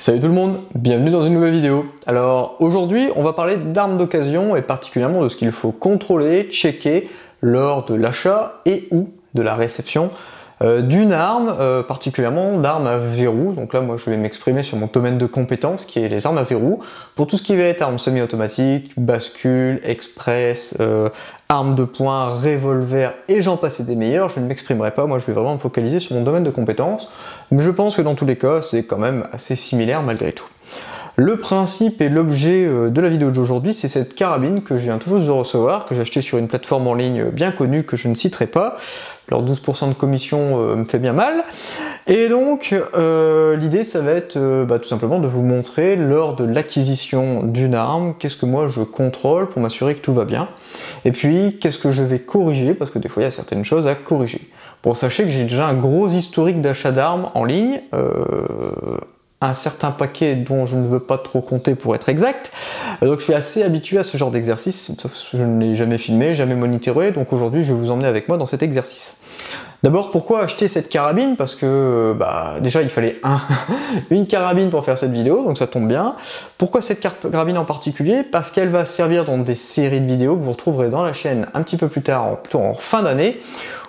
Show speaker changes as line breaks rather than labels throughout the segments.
Salut tout le monde, bienvenue dans une nouvelle vidéo. Alors aujourd'hui on va parler d'armes d'occasion et particulièrement de ce qu'il faut contrôler, checker lors de l'achat et ou de la réception d'une arme, particulièrement d'armes à verrou. Donc là moi je vais m'exprimer sur mon domaine de compétence qui est les armes à verrou. Pour tout ce qui va être armes semi-automatiques, bascule, express, armes de poing, revolver et j'en passe et des meilleurs, je ne m'exprimerai pas, moi je vais vraiment me focaliser sur mon domaine de compétence, mais je pense que dans tous les cas c'est quand même assez similaire malgré tout. Le principe et l'objet de la vidéo d'aujourd'hui, c'est cette carabine que je viens tout juste de recevoir, que j'ai acheté sur une plateforme en ligne bien connue que je ne citerai pas. Alors 12% de commission me fait bien mal. Et donc l'idée ça va être tout simplement de vous montrer lors de l'acquisition d'une arme, qu'est-ce que moi je contrôle pour m'assurer que tout va bien. Et puis qu'est-ce que je vais corriger, parce que des fois il y a certaines choses à corriger. Bon, sachez que j'ai déjà un gros historique d'achat d'armes en ligne, un certain paquet dont je ne veux pas trop compter pour être exact. Donc je suis assez habitué à ce genre d'exercice, sauf que je ne l'ai jamais filmé, jamais monitoré, donc aujourd'hui je vais vous emmener avec moi dans cet exercice. D'abord, pourquoi acheter cette carabine? Parce que déjà il fallait une carabine pour faire cette vidéo, donc ça tombe bien. Pourquoi cette carabine en particulier? Parce qu'elle va servir dans des séries de vidéos que vous retrouverez dans la chaîne un petit peu plus tard, plutôt en fin d'année,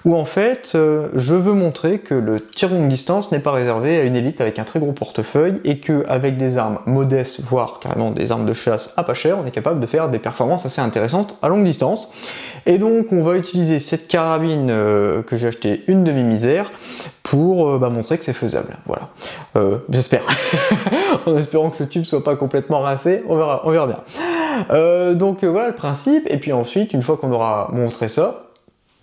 où en fait je veux montrer que le tir longue distance n'est pas réservé à une élite avec un très gros portefeuille et qu'avec des armes modestes, voire carrément des armes de chasse à pas cher, on est capable de faire des performances assez intéressantes à longue distance. Et donc on va utiliser cette carabine que j'ai achetée une demi-misère pour montrer que c'est faisable. Voilà. J'espère. En espérant que le tube soit pas complètement rincé, on verra bien. Donc voilà le principe, et puis ensuite, une fois qu'on aura montré ça,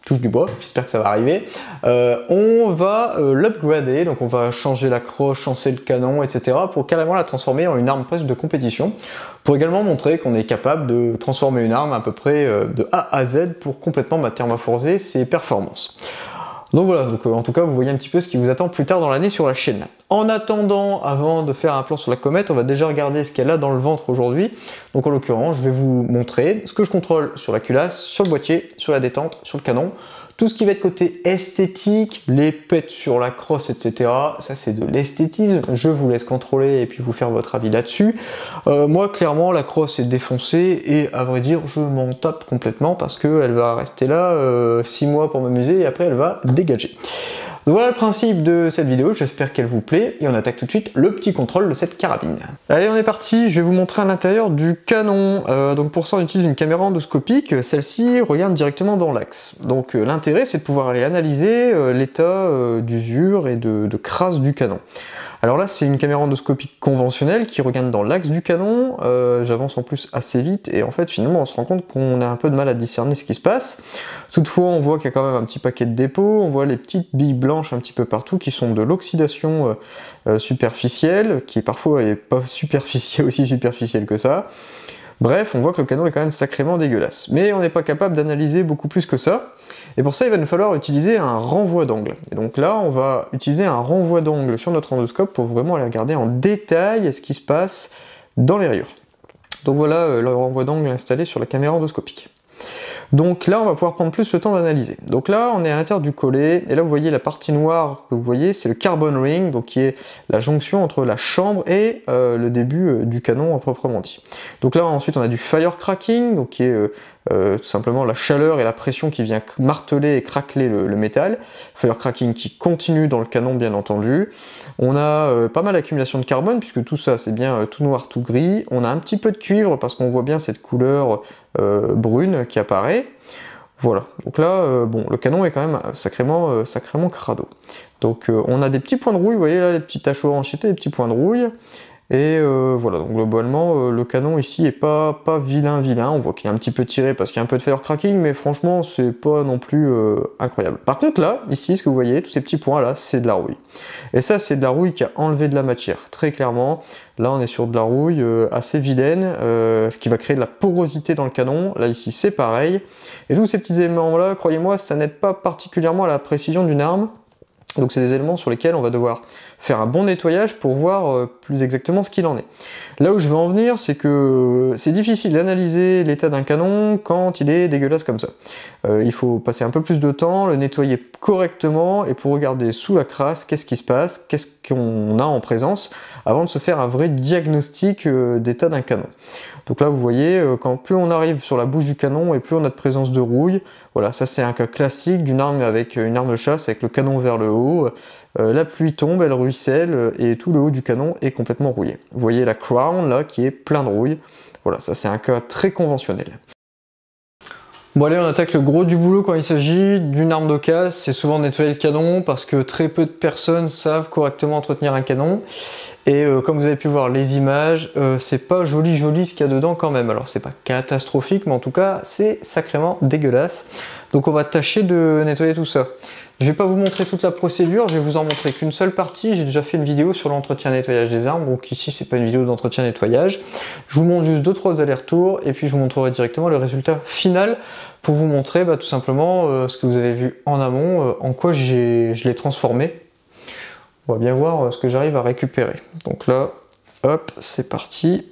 touche du bois, j'espère que ça va arriver, on va l'upgrader, donc on va changer l'accroche, changer le canon, etc. pour carrément la transformer en une arme presque de compétition, pour également montrer qu'on est capable de transformer une arme à peu près de A à Z pour complètement métamorphoser ses performances. Donc voilà, en tout cas vous voyez un petit peu ce qui vous attend plus tard dans l'année sur la chaîne. En attendant, avant de faire un plan sur la comète, on va déjà regarder ce qu'elle a dans le ventre aujourd'hui. Donc en l'occurrence, je vais vous montrer ce que je contrôle sur la culasse, sur le boîtier, sur la détente, sur le canon. Tout ce qui va être côté esthétique, les pets sur la crosse, etc. Ça c'est de l'esthétisme, je vous laisse contrôler et puis vous faire votre avis là-dessus. Moi clairement la crosse est défoncée et à vrai dire je m'en tape complètement parce qu'elle va rester là 6 mois pour m'amuser et après elle va dégager. Donc voilà le principe de cette vidéo, j'espère qu'elle vous plaît et on attaque tout de suite le petit contrôle de cette carabine. Allez on est parti, je vais vous montrer à l'intérieur du canon. Donc pour ça on utilise une caméra endoscopique, celle-ci regarde directement dans l'axe. Donc l'intérêt c'est de pouvoir aller analyser l'état d'usure et de crasse du canon. Alors là c'est une caméra endoscopique conventionnelle qui regarde dans l'axe du canon, j'avance en plus assez vite et en fait finalement on se rend compte qu'on a un peu de mal à discerner ce qui se passe. Toutefois on voit qu'il y a quand même un petit paquet de dépôts, on voit les petites billes blanches un petit peu partout qui sont de l'oxydation superficielle, qui parfois est pas superficielle, aussi superficielle que ça. Bref, on voit que le canon est quand même sacrément dégueulasse. Mais on n'est pas capable d'analyser beaucoup plus que ça. Et pour ça, il va nous falloir utiliser un renvoi d'angle. Et donc là, on va utiliser un renvoi d'angle sur notre endoscope pour vraiment aller regarder en détail ce qui se passe dans les rayures. Donc voilà le renvoi d'angle installé sur la caméra endoscopique. Donc là, on va pouvoir prendre plus le temps d'analyser. Donc là, on est à l'intérieur du collet, et là, vous voyez la partie noire que vous voyez, c'est le carbon ring, donc qui est la jonction entre la chambre et le début du canon proprement dit. Donc là, ensuite, on a du fire cracking, donc qui est tout simplement la chaleur et la pression qui vient marteler et craqueler le métal. Fire cracking qui continue dans le canon, bien entendu. On a pas mal d'accumulation de carbone, puisque tout ça, c'est bien tout noir, tout gris. On a un petit peu de cuivre, parce qu'on voit bien cette couleur brune qui apparaît. Voilà, donc là, bon, le canon est quand même sacrément crado. Donc on a des petits points de rouille, vous voyez là, les petites taches orangetées, les petits points de rouille. Et voilà, donc globalement, le canon ici est pas vilain, on voit qu'il est un petit peu tiré parce qu'il y a un peu de fire cracking, mais franchement, c'est pas non plus incroyable. Par contre là, ici, ce que vous voyez, tous ces petits points là, c'est de la rouille. Et ça, c'est de la rouille qui a enlevé de la matière, très clairement. Là, on est sur de la rouille assez vilaine, ce qui va créer de la porosité dans le canon. Là, ici, c'est pareil. Et tous ces petits éléments-là, croyez-moi, ça n'aide pas particulièrement à la précision d'une arme. Donc c'est des éléments sur lesquels on va devoir faire un bon nettoyage pour voir plus exactement ce qu'il en est. Là où je veux en venir, c'est que c'est difficile d'analyser l'état d'un canon quand il est dégueulasse comme ça. Il faut passer un peu plus de temps, le nettoyer correctement, et pour regarder sous la crasse, qu'est-ce qui se passe, qu'est-ce qu'on a en présence, avant de se faire un vrai diagnostic d'état d'un canon. Donc là vous voyez, quand plus on arrive sur la bouche du canon et plus on a de présence de rouille, voilà, ça c'est un cas classique d'une arme avec une arme de chasse avec le canon vers le haut, la pluie tombe, elle ruisselle et tout le haut du canon est complètement rouillé. Vous voyez la crown là qui est plein de rouille, voilà, ça c'est un cas très conventionnel. Bon allez, on attaque le gros du boulot quand il s'agit d'une arme d'occasion, c'est souvent nettoyer le canon parce que très peu de personnes savent correctement entretenir un canon. Et comme vous avez pu voir les images, c'est pas joli ce qu'il y a dedans quand même. Alors c'est pas catastrophique, mais en tout cas c'est sacrément dégueulasse. Donc on va tâcher de nettoyer tout ça. Je vais pas vous montrer toute la procédure, je vais vous en montrer qu'une seule partie. J'ai déjà fait une vidéo sur l'entretien nettoyage des armes, donc ici c'est pas une vidéo d'entretien nettoyage. Je vous montre juste 2-3 allers-retours et puis je vous montrerai directement le résultat final pour vous montrer tout simplement ce que vous avez vu en amont, en quoi je l'ai transformé. On va bien voir ce que j'arrive à récupérer. Donc là, hop, c'est parti.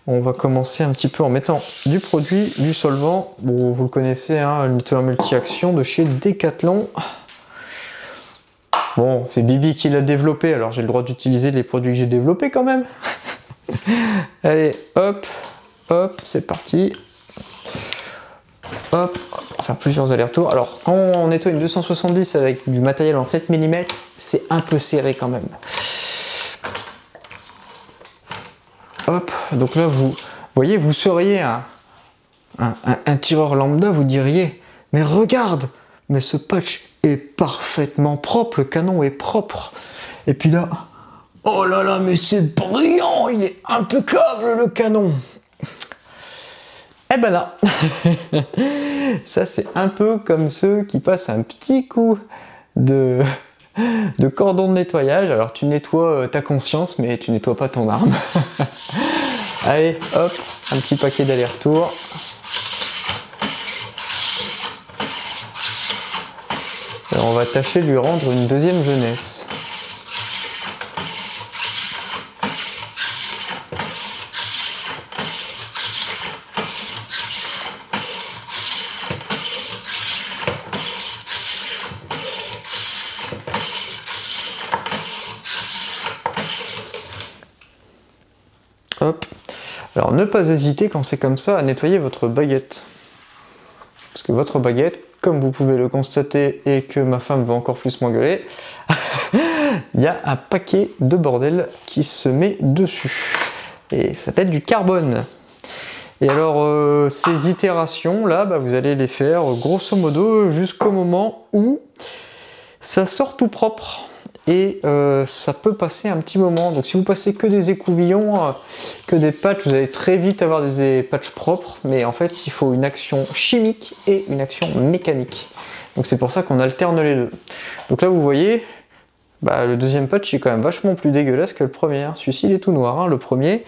On va commencer un petit peu en mettant du produit, du solvant. Bon, vous le connaissez, hein, le nettoyeur multi-action de chez Decathlon. Bon, c'est Bibi qui l'a développé, alors j'ai le droit d'utiliser les produits que j'ai développés quand même. Allez, hop, hop, c'est parti. Hop, on va faire plusieurs allers-retours. Alors, quand on nettoie une 270 avec du matériel en 7 mm, c'est un peu serré quand même. Hop, donc là, vous voyez, vous seriez un tireur lambda, vous diriez, mais regarde, mais ce patch est parfaitement propre, le canon est propre. Et puis là, oh là là, mais c'est brillant, il est impeccable le canon. Eh ben non. Ça c'est un peu comme ceux qui passent un petit coup de cordon de nettoyage. Alors tu nettoies ta conscience, mais tu nettoies pas ton arme. Allez, hop, un petit paquet d'aller-retour. On va tâcher de lui rendre une deuxième jeunesse. Hop. Alors ne pas hésiter quand c'est comme ça à nettoyer votre baguette. Parce que votre baguette, comme vous pouvez le constater et que ma femme va encore plus m'engueuler, il y a un paquet de bordel qui se met dessus. Et ça s'appelle du carbone. Et alors ces itérations là, vous allez les faire grosso modo jusqu'au moment où ça sort tout propre. Et ça peut passer un petit moment. Donc si vous passez que des écouvillons, que des patchs, vous allez très vite avoir des patchs propres, mais en fait il faut une action chimique et une action mécanique. Donc c'est pour ça qu'on alterne les deux. Donc là vous voyez, le deuxième patch est quand même vachement plus dégueulasse que le premier. Celui-ci il est tout noir, hein, le premier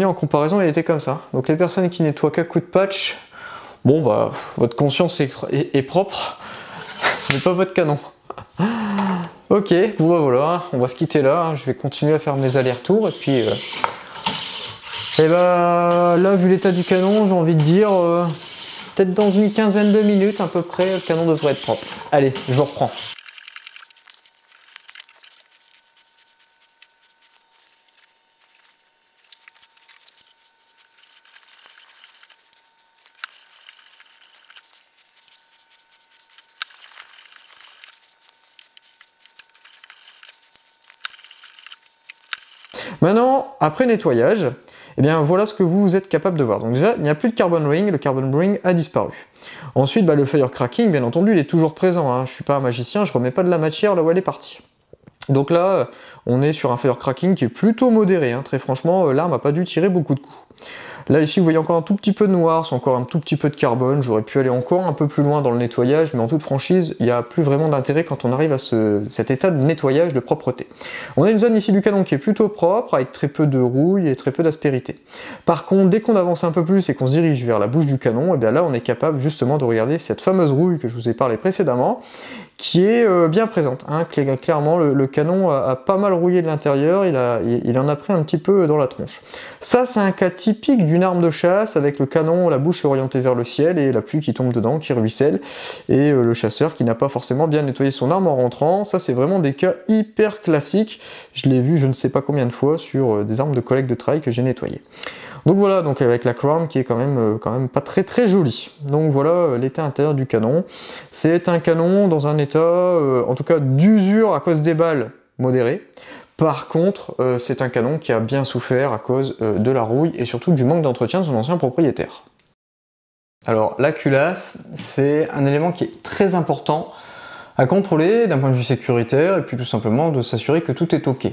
en comparaison il était comme ça. Donc les personnes qui nettoient qu'à coup de patch, bon votre conscience est propre, mais pas votre canon. Ok, bon voilà, on va se quitter là, hein. Je vais continuer à faire mes allers-retours et puis là vu l'état du canon, j'ai envie de dire peut-être dans une quinzaine de minutes à peu près, le canon devrait être propre. Allez, je vous reprends. Maintenant, après nettoyage, eh bien voilà ce que vous êtes capable de voir. Donc déjà, il n'y a plus de carbon ring, le carbon ring a disparu. Ensuite, le firecracking, bien entendu, il est toujours présent, hein. Je ne suis pas un magicien, je ne remets pas de la matière là où elle est partie. Donc là, on est sur un firecracking qui est plutôt modéré, hein. Très franchement, l'arme n'a pas dû tirer beaucoup de coups. Là ici vous voyez encore un tout petit peu de noir, c'est encore un tout petit peu de carbone, j'aurais pu aller encore un peu plus loin dans le nettoyage, mais en toute franchise, il n'y a plus vraiment d'intérêt quand on arrive à cet état de nettoyage, de propreté. On a une zone ici du canon qui est plutôt propre, avec très peu de rouille et très peu d'aspérité. Par contre, dès qu'on avance un peu plus et qu'on se dirige vers la bouche du canon, et bien là on est capable justement de regarder cette fameuse rouille que je vous ai parlé précédemment, qui est bien présente. Hein. Clairement, le canon a pas mal rouillé de l'intérieur, il en a pris un petit peu dans la tronche. Ça, c'est un cas typique d'une arme de chasse, avec le canon, la bouche orientée vers le ciel, et la pluie qui tombe dedans, qui ruisselle, et le chasseur qui n'a pas forcément bien nettoyé son arme en rentrant. Ça, c'est vraiment des cas hyper classiques. Je l'ai vu je ne sais pas combien de fois sur des armes de collègues de trail que j'ai nettoyées. Donc voilà, donc avec la crown qui est quand même pas très jolie. Donc voilà l'état intérieur du canon. C'est un canon dans un état, en tout cas d'usure à cause des balles modéré. Par contre, c'est un canon qui a bien souffert à cause de la rouille et surtout du manque d'entretien de son ancien propriétaire. Alors la culasse, c'est un élément qui est très important à contrôler d'un point de vue sécuritaire et puis tout simplement de s'assurer que tout est OK.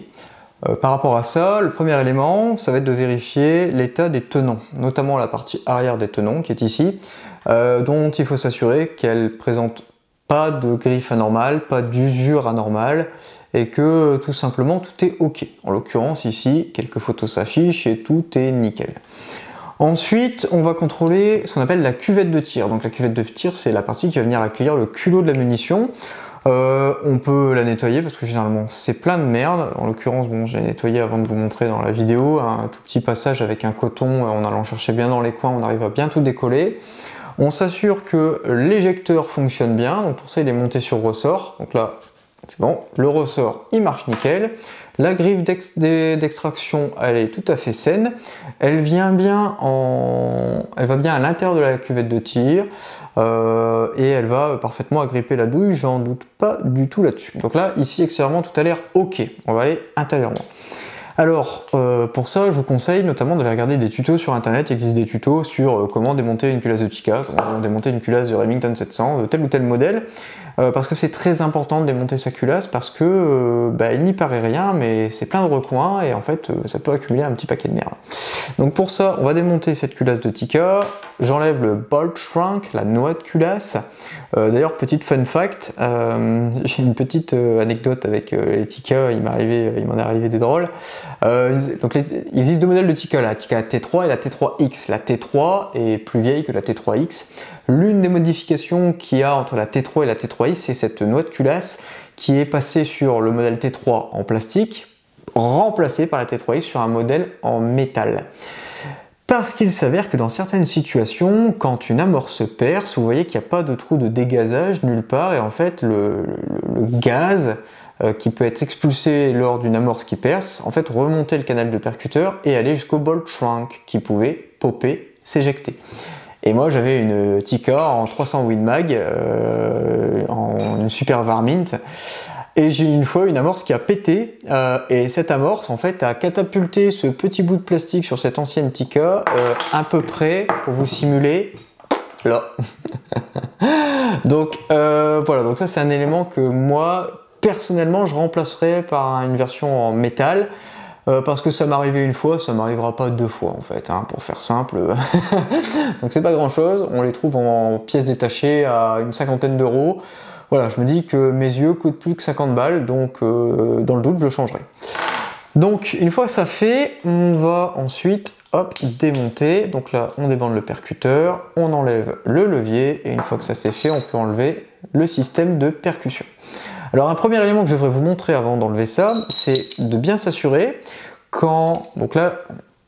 Par rapport à ça, le premier élément, ça va être de vérifier l'état des tenons, notamment la partie arrière des tenons qui est ici, dont il faut s'assurer qu'elle ne présente pas de griffe anormale, pas d'usure anormale, et que tout simplement tout est OK. En l'occurrence ici, quelques photos s'affichent et tout est nickel. Ensuite, on va contrôler ce qu'on appelle la cuvette de tir. Donc la cuvette de tir, c'est la partie qui va venir accueillir le culot de la munition. On peut la nettoyer parce que généralement c'est plein de merde. En l'occurrence, bon, j'ai nettoyé avant de vous montrer dans la vidéo un tout petit passage avec un coton en allant chercher bien dans les coins, on arrive à bien tout décoller. On s'assure que l'éjecteur fonctionne bien, donc pour ça il est monté sur ressort. Donc là, c'est bon, le ressort il marche nickel. La griffe d'extraction, elle est tout à fait saine. Elle va bien à l'intérieur de la cuvette de tir et elle va parfaitement agripper la douille, j'en doute pas du tout là-dessus. Donc là, ici, extérieurement, tout a l'air OK. On va aller intérieurement. Alors, pour ça, je vous conseille notamment d'aller regarder des tutos sur internet. Il existe des tutos sur comment démonter une culasse de Tikka, comment démonter une culasse de Remington 700, de tel ou tel modèle, parce que c'est très important de démonter sa culasse, parce que il n'y paraît rien, mais c'est plein de recoins, et en fait, ça peut accumuler un petit paquet de merde. Donc pour ça, on va démonter cette culasse de Tikka. J'enlève le bolt shrunk, la noix de culasse. D'ailleurs, petite fun fact, j'ai une petite anecdote avec les Tikka, il m'en est arrivé des drôles. Donc il existe deux modèles de Tikka, la Tikka T3 et la T3X. La T3 est plus vieille que la T3X. L'une des modifications qu'il y a entre la T3 et la T3X, c'est cette noix de culasse qui est passée sur le modèle T3 en plastique, remplacée par la T3X sur un modèle en métal. Parce qu'il s'avère que dans certaines situations, quand une amorce perce, vous voyez qu'il n'y a pas de trou de dégazage nulle part, et en fait le gaz qui peut être expulsé lors d'une amorce qui perce, en fait remonter le canal de percuteur et aller jusqu'au bolt shrunk qui pouvait popper, s'éjecter. Et moi j'avais une Tikka en 300 Win Mag, en une super Varmint, et j'ai eu une fois une amorce qui a pété, et cette amorce en fait a catapulté ce petit bout de plastique sur cette ancienne Tikka, à peu près, pour vous simuler, là. Donc voilà, donc ça c'est un élément que moi, personnellement, je remplacerai par une version en métal, parce que ça m'est arrivé une fois, ça m'arrivera pas deux fois en fait, hein, pour faire simple. Donc c'est pas grand chose, on les trouve en pièces détachées à une cinquantaine d'euros. Voilà, je me dis que mes yeux coûtent plus que 50 balles, donc dans le doute, je changerai. Donc une fois ça fait, on va ensuite hop, démonter. Donc là, on débande le percuteur, on enlève le levier, et une fois que ça c'est fait, on peut enlever le système de percussion. Alors un premier élément que je devrais vous montrer avant d'enlever ça, c'est de bien s'assurer quand... Donc là,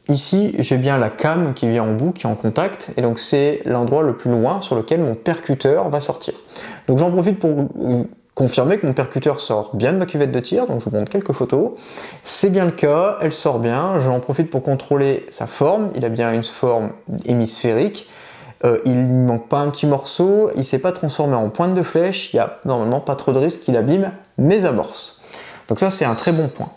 ici, j'ai bien la cam qui vient en bout, qui est en contact, et donc c'est l'endroit le plus loin sur lequel mon percuteur va sortir. Donc j'en profite pour confirmer que mon percuteur sort bien de ma cuvette de tir, donc je vous montre quelques photos. C'est bien le cas, elle sort bien, j'en profite pour contrôler sa forme, il a bien une forme hémisphérique, il ne manque pas un petit morceau, il ne s'est pas transformé en pointe de flèche, il n'y a normalement pas trop de risque qu'il abîme mes amorces. Donc ça c'est un très bon point.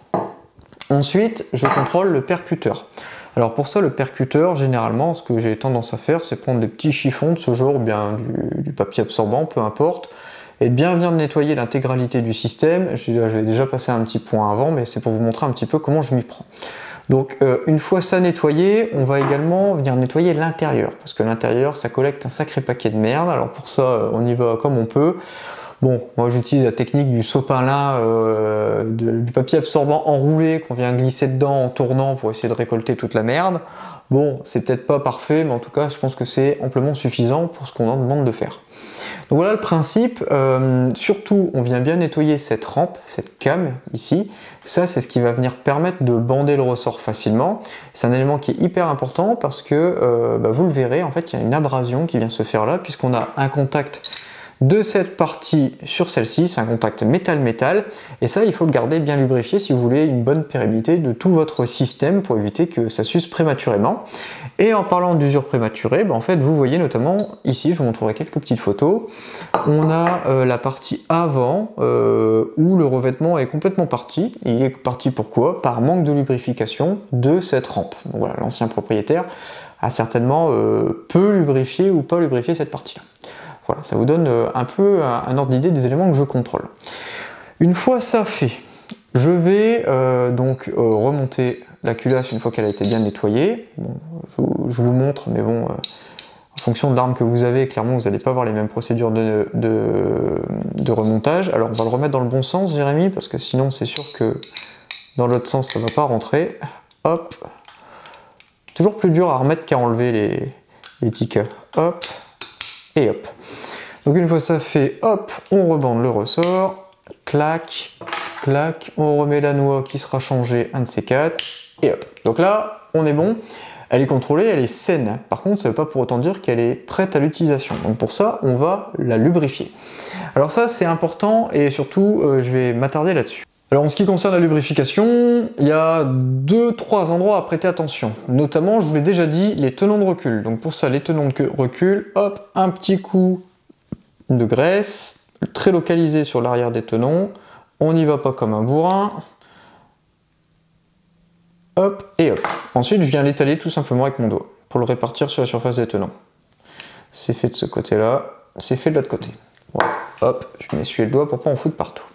Ensuite, je contrôle le percuteur. Alors pour ça, le percuteur, généralement, ce que j'ai tendance à faire, c'est prendre des petits chiffons de ce genre, ou bien du papier absorbant, peu importe, et de bien venir nettoyer l'intégralité du système. J'avais déjà passé un petit point avant, mais c'est pour vous montrer un petit peu comment je m'y prends. Donc une fois ça nettoyé, on va également venir nettoyer l'intérieur, parce que l'intérieur, ça collecte un sacré paquet de merde. Alors pour ça, on y va comme on peut. Bon, moi j'utilise la technique du sopalin, du papier absorbant enroulé qu'on vient glisser dedans en tournant pour essayer de récolter toute la merde. Bon, c'est peut-être pas parfait, mais en tout cas, je pense que c'est amplement suffisant pour ce qu'on en demande de faire. Donc voilà le principe. Surtout, on vient bien nettoyer cette rampe, cette cam ici. Ça, c'est ce qui va venir permettre de bander le ressort facilement. C'est un élément qui est hyper important parce que, vous le verrez, en fait, il y a une abrasion qui vient se faire là, puisqu'on a un contact de cette partie sur celle-ci, c'est un contact métal-métal, et ça il faut le garder bien lubrifié si vous voulez une bonne pérméabilité de tout votre système pour éviter que ça s'use prématurément. Et en parlant d'usure prématurée, en fait vous voyez notamment ici, je vous montrerai quelques petites photos, on a la partie avant où le revêtement est complètement parti. Il est parti pourquoi? Par manque de lubrification de cette rampe. Donc voilà, l'ancien propriétaire a certainement peu lubrifié ou pas lubrifié cette partie-là. Voilà, ça vous donne un peu un ordre d'idée des éléments que je contrôle. Une fois ça fait, je vais remonter la culasse une fois qu'elle a été bien nettoyée. Bon, je vous montre, mais bon, en fonction de l'arme que vous avez, clairement vous n'allez pas avoir les mêmes procédures de remontage. Alors on va le remettre dans le bon sens, Jérémy, parce que sinon c'est sûr que dans l'autre sens ça ne va pas rentrer. Hop, toujours plus dur à remettre qu'à enlever les tickets. Hop, et hop. Donc une fois ça fait, hop, on rebande le ressort, clac, clac, on remet la noix qui sera changée, un de ces quatre, et hop. Donc là, on est bon, elle est contrôlée, elle est saine. Par contre, ça ne veut pas pour autant dire qu'elle est prête à l'utilisation. Donc pour ça, on va la lubrifier. Alors ça, c'est important, et surtout, je vais m'attarder là-dessus. Alors en ce qui concerne la lubrification, il y a 2-3 endroits à prêter attention. Notamment, je vous l'ai déjà dit, les tenons de recul. Donc pour ça, les tenons de recul, hop, un petit coup de graisse, très localisé sur l'arrière des tenons. On n'y va pas comme un bourrin. Hop, et hop. Ensuite, je viens l'étaler tout simplement avec mon doigt pour le répartir sur la surface des tenons. C'est fait de ce côté-là, c'est fait de l'autre côté. Voilà. Hop, je m'essuie le doigt pour pas en foutre partout.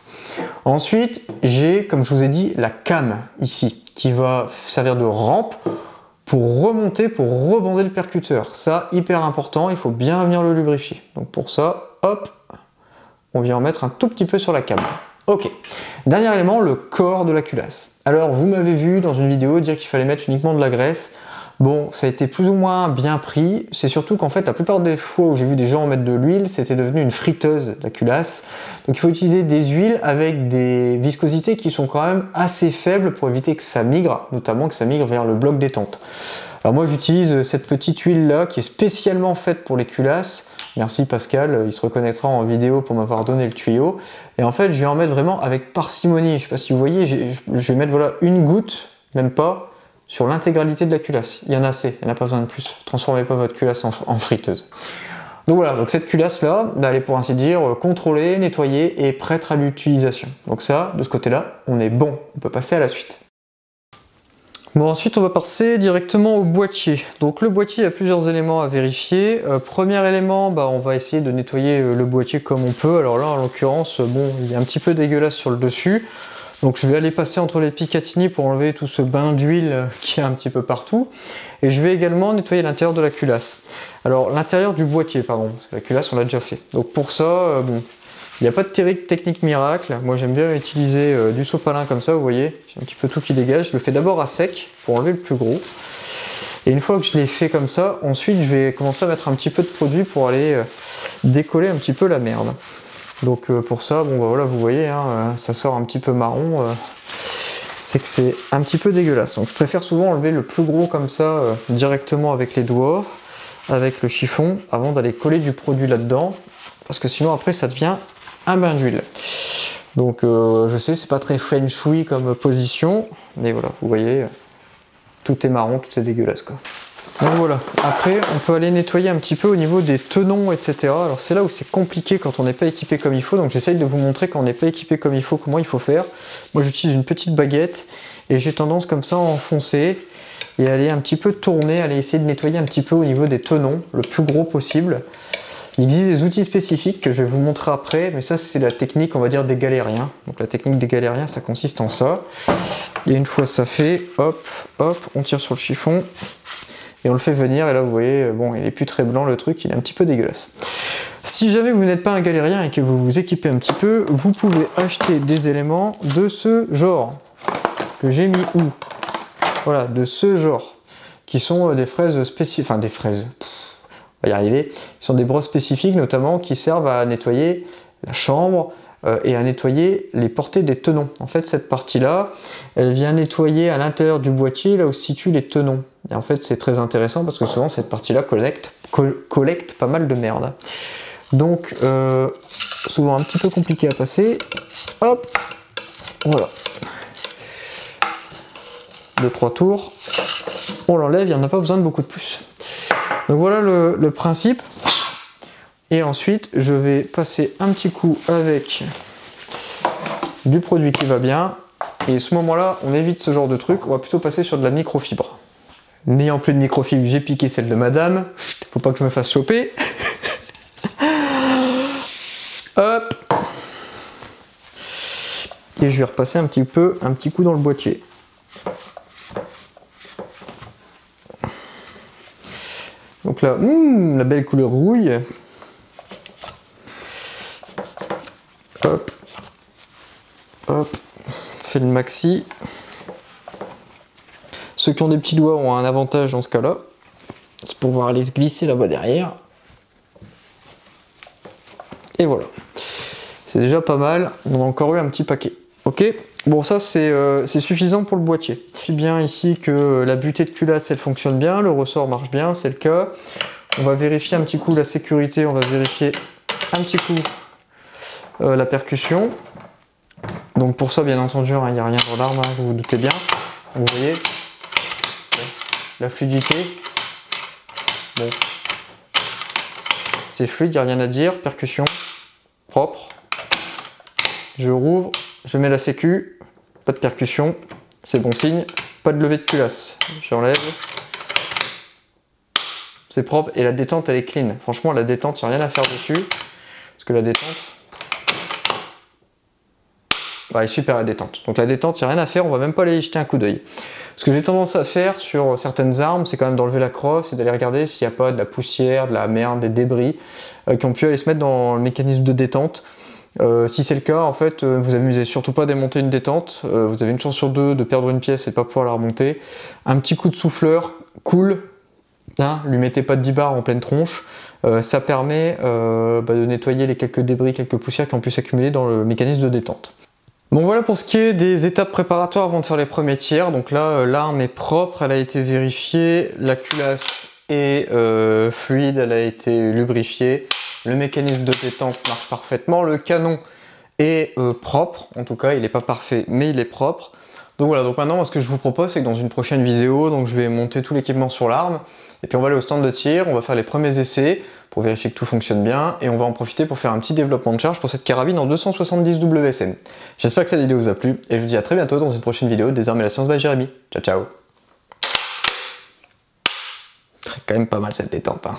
Ensuite, j'ai, comme je vous ai dit, la cam ici, qui va servir de rampe pour remonter, pour rebander le percuteur. Ça, hyper important, il faut bien venir le lubrifier. Donc pour ça, hop, on vient en mettre un tout petit peu sur la cam. Ok. Dernier élément, le corps de la culasse. Alors, vous m'avez vu dans une vidéo dire qu'il fallait mettre uniquement de la graisse. Bon, ça a été plus ou moins bien pris. C'est surtout qu'en fait, la plupart des fois où j'ai vu des gens mettre de l'huile, c'était devenu une friteuse, la culasse. Donc il faut utiliser des huiles avec des viscosités qui sont quand même assez faibles pour éviter que ça migre, notamment que ça migre vers le bloc détente. Alors moi, j'utilise cette petite huile-là qui est spécialement faite pour les culasses. Merci Pascal, il se reconnaîtra en vidéo pour m'avoir donné le tuyau. Et en fait, je vais en mettre vraiment avec parcimonie. Je ne sais pas si vous voyez, je vais mettre voilà une goutte, même pas, sur l'intégralité de la culasse. Il y en a assez, il n'y en a pas besoin de plus. Transformez pas votre culasse en friteuse. Donc voilà, donc cette culasse-là, elle est pour ainsi dire contrôlée, nettoyée et prête à l'utilisation. Donc ça, de ce côté-là, on est bon. On peut passer à la suite. Bon, ensuite on va passer directement au boîtier. Donc le boîtier, il y a plusieurs éléments à vérifier. Premier élément, on va essayer de nettoyer le boîtier comme on peut. Alors là, en l'occurrence, bon, il est un petit peu dégueulasse sur le dessus. Donc je vais aller passer entre les Picatinny pour enlever tout ce bain d'huile qui est un petit peu partout. Et je vais également nettoyer l'intérieur de la culasse. Alors l'intérieur du boîtier, pardon, parce que la culasse on l'a déjà fait. Donc pour ça, bon, il n'y a pas de technique miracle. Moi j'aime bien utiliser du sopalin comme ça, vous voyez. J'ai un petit peu tout qui dégage. Je le fais d'abord à sec pour enlever le plus gros. Et une fois que je l'ai fait comme ça, ensuite je vais commencer à mettre un petit peu de produit pour aller décoller un petit peu la merde. Donc pour ça, bon voilà, vous voyez, hein, ça sort un petit peu marron, c'est que c'est un petit peu dégueulasse. Donc je préfère souvent enlever le plus gros comme ça, directement avec les doigts, avec le chiffon, avant d'aller coller du produit là-dedans, parce que sinon après ça devient un bain d'huile. Donc je sais, c'est pas très feng shui comme position, mais voilà, vous voyez, tout est marron, tout est dégueulasse quoi. Donc voilà, après on peut aller nettoyer un petit peu au niveau des tenons, etc. Alors c'est là où c'est compliqué quand on n'est pas équipé comme il faut, donc j'essaye de vous montrer quand on n'est pas équipé comme il faut, comment il faut faire. Moi j'utilise une petite baguette et j'ai tendance comme ça à enfoncer et aller un petit peu tourner, aller essayer de nettoyer un petit peu au niveau des tenons, le plus gros possible. Il existe des outils spécifiques que je vais vous montrer après, mais ça c'est la technique on va dire des galériens. Donc la technique des galériens ça consiste en ça. Et une fois ça fait, hop, hop, on tire sur le chiffon. Et on le fait venir, et là vous voyez, bon, il est plus très blanc le truc, il est un petit peu dégueulasse. Si jamais vous n'êtes pas un galérien et que vous vous équipez un petit peu, vous pouvez acheter des éléments de ce genre, que j'ai mis où? Voilà, de ce genre. qui sont des fraises spécifiques, enfin des fraises, on va y arriver, ce sont des brosses spécifiques notamment qui servent à nettoyer la chambre et à nettoyer les portées des tenons. En fait, cette partie-là, elle vient nettoyer à l'intérieur du boîtier, là où se situent les tenons. Et en fait, c'est très intéressant parce que souvent, cette partie-là collecte pas mal de merde. Donc, souvent un petit peu compliqué à passer. Hop, voilà. 2-3 tours. On l'enlève, il n'y en a pas besoin de beaucoup de plus. Donc voilà le principe. Et ensuite, je vais passer un petit coup avec du produit qui va bien. Et à ce moment-là, on évite ce genre de truc. On va plutôt passer sur de la microfibre. N'ayant plus de microfibre, j'ai piqué celle de madame. Chut, faut pas que je me fasse choper. Hop. Et je vais repasser un petit coup dans le boîtier. Donc là, la belle couleur rouille. Hop, hop, fait le maxi. Ceux qui ont des petits doigts ont un avantage dans ce cas-là, c'est pouvoir aller se glisser là-bas derrière. Et voilà, c'est déjà pas mal. On a encore eu un petit paquet. Ok, bon ça c'est suffisant pour le boîtier. Je suis bien ici que la butée de culasse elle fonctionne bien, le ressort marche bien, c'est le cas. On va vérifier un petit coup la sécurité, on va vérifier un petit coup la percussion. Donc pour ça bien entendu il n'y a rien dans l'arme, vous vous doutez bien. Vous voyez la fluidité, bon, c'est fluide, il n'y a rien à dire. Percussion propre, je rouvre, je mets la sécu, pas de percussion, c'est bon signe. Pas de levée de culasse, j'enlève, c'est propre et la détente elle est clean. Franchement la détente, il n'y a rien à faire dessus parce que la détente elle est super, la détente. Donc la détente, il n'y a rien à faire, on va même pas aller y jeter un coup d'œil. Ce que j'ai tendance à faire sur certaines armes, c'est quand même d'enlever la crosse et d'aller regarder s'il n'y a pas de la poussière, de la merde, des débris qui ont pu aller se mettre dans le mécanisme de détente. Si c'est le cas, en fait, vous amusez surtout pas à démonter une détente. Vous avez une chance sur deux de perdre une pièce et de pas pouvoir la remonter. Un petit coup de souffleur, cool. Hein, lui mettez pas de 10 bars en pleine tronche. Ça permet de nettoyer les quelques débris, quelques poussières qui ont pu s'accumuler dans le mécanisme de détente. Bon voilà pour ce qui est des étapes préparatoires avant de faire les premiers tirs. Donc là l'arme est propre, elle a été vérifiée, la culasse est fluide, elle a été lubrifiée, le mécanisme de détente marche parfaitement, le canon est propre, en tout cas il n'est pas parfait mais il est propre. Donc voilà, donc maintenant ce que je vous propose c'est que dans une prochaine vidéo, donc je vais monter tout l'équipement sur l'arme, et puis on va aller au stand de tir, on va faire les premiers essais pour vérifier que tout fonctionne bien, et on va en profiter pour faire un petit développement de charge pour cette carabine en 270 WSM. J'espère que cette vidéo vous a plu, et je vous dis à très bientôt dans une prochaine vidéo des armes et la science by Jérémy. Ciao ciao. Quand même pas mal cette détente, hein.